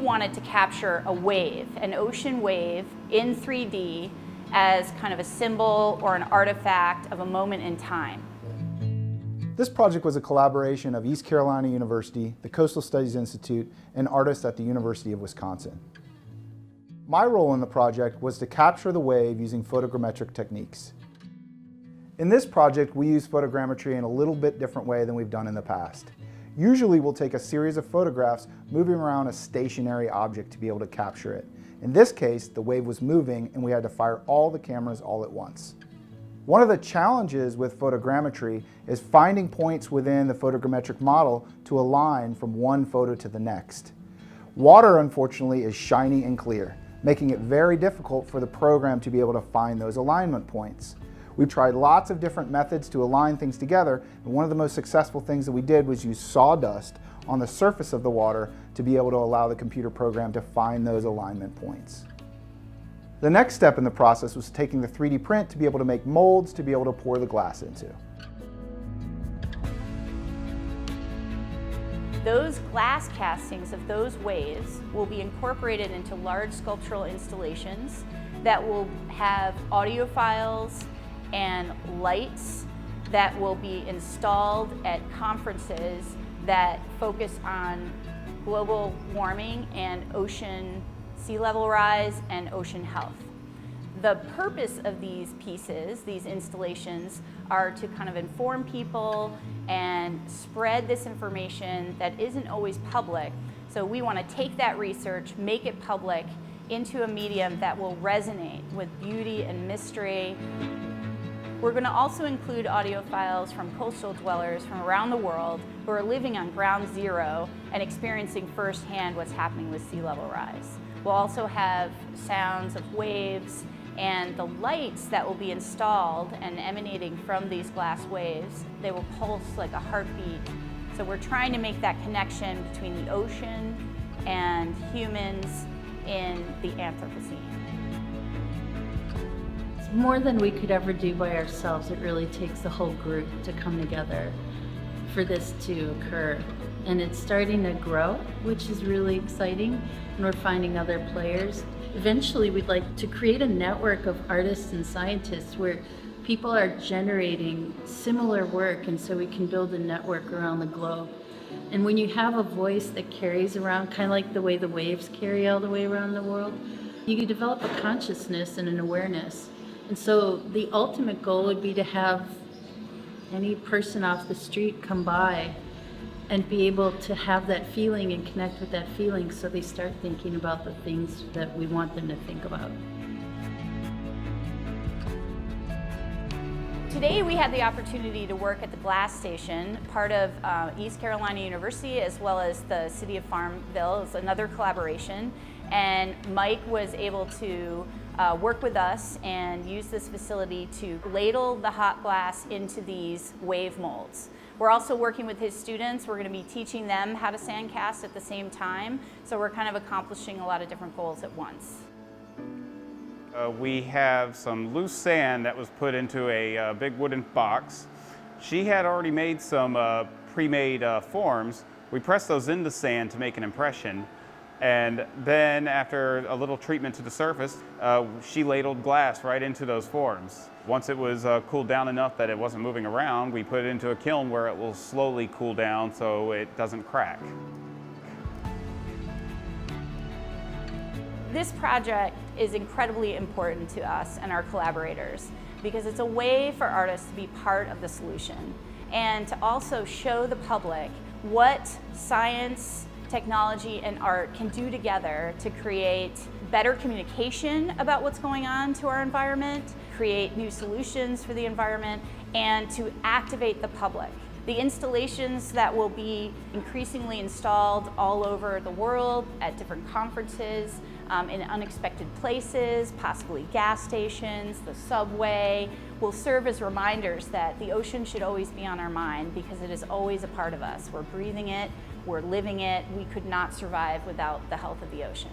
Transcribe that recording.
wanted to capture a wave, an ocean wave in 3D as kind of a symbol or an artifact of a moment in time. This project was a collaboration of East Carolina University, the Coastal Studies Institute, and artists at the University of Wisconsin. My role in the project was to capture the wave using photogrammetric techniques. In this project, we use photogrammetry in a little bit different way than we've done in the past. Usually we'll take a series of photographs moving around a stationary object to be able to capture it. In this case, the wave was moving and we had to fire all the cameras all at once. One of the challenges with photogrammetry is finding points within the photogrammetric model to align from one photo to the next. Water, unfortunately, is shiny and clear, making it very difficult for the program to be able to find those alignment points. We've tried lots of different methods to align things together, and one of the most successful things that we did was use sawdust on the surface of the water to be able to allow the computer program to find those alignment points. The next step in the process was taking the 3D print to be able to make molds to be able to pour the glass into. Those glass castings of those waves will be incorporated into large sculptural installations that will have audio files and lights that will be installed at conferences that focus on global warming and ocean sea level rise and ocean health. The purpose of these pieces, these installations, are to kind of inform people and spread this information that isn't always public. So we want to take that research, make it public into a medium that will resonate with beauty and mystery. We're going to also include audio files from coastal dwellers from around the world who are living on ground zero and experiencing firsthand what's happening with sea level rise. We'll also have sounds of waves and the lights that will be installed and emanating from these glass waves. They will pulse like a heartbeat. So we're trying to make that connection between the ocean and humans in the Anthropocene. More than we could ever do by ourselves. It really takes the whole group to come together for this to occur. And it's starting to grow, which is really exciting, and we're finding other players. Eventually, we'd like to create a network of artists and scientists where people are generating similar work, and so we can build a network around the globe. And when you have a voice that carries around, kind of like the way the waves carry all the way around the world, you can develop a consciousness and an awareness. And so the ultimate goal would be to have any person off the street come by and be able to have that feeling and connect with that feeling, so they start thinking about the things that we want them to think about. Today we had the opportunity to work at the Glass Station, part of East Carolina University as well as the City of Farmville. It's another collaboration, and Mike was able to work with us and use this facility to ladle the hot glass into these wave molds. We're also working with his students. We're going to be teaching them how to sandcast at the same time, so we're kind of accomplishing a lot of different goals at once. We have some loose sand that was put into a big wooden box. She had already made some pre-made forms. We pressed those into sand to make an impression. And then after a little treatment to the surface, she ladled glass right into those forms. Once it was cooled down enough that it wasn't moving around, we put it into a kiln where it will slowly cool down so it doesn't crack. This project is incredibly important to us and our collaborators because it's a way for artists to be part of the solution and to also show the public what science, technology, and art can do together to create better communication about what's going on to our environment, create new solutions for the environment, and to activate the public. The installations that will be increasingly installed all over the world at different conferences, in unexpected places, possibly gas stations, the subway, will serve as reminders that the ocean should always be on our mind because it is always a part of us. We're breathing it, we're living it. We could not survive without the health of the ocean.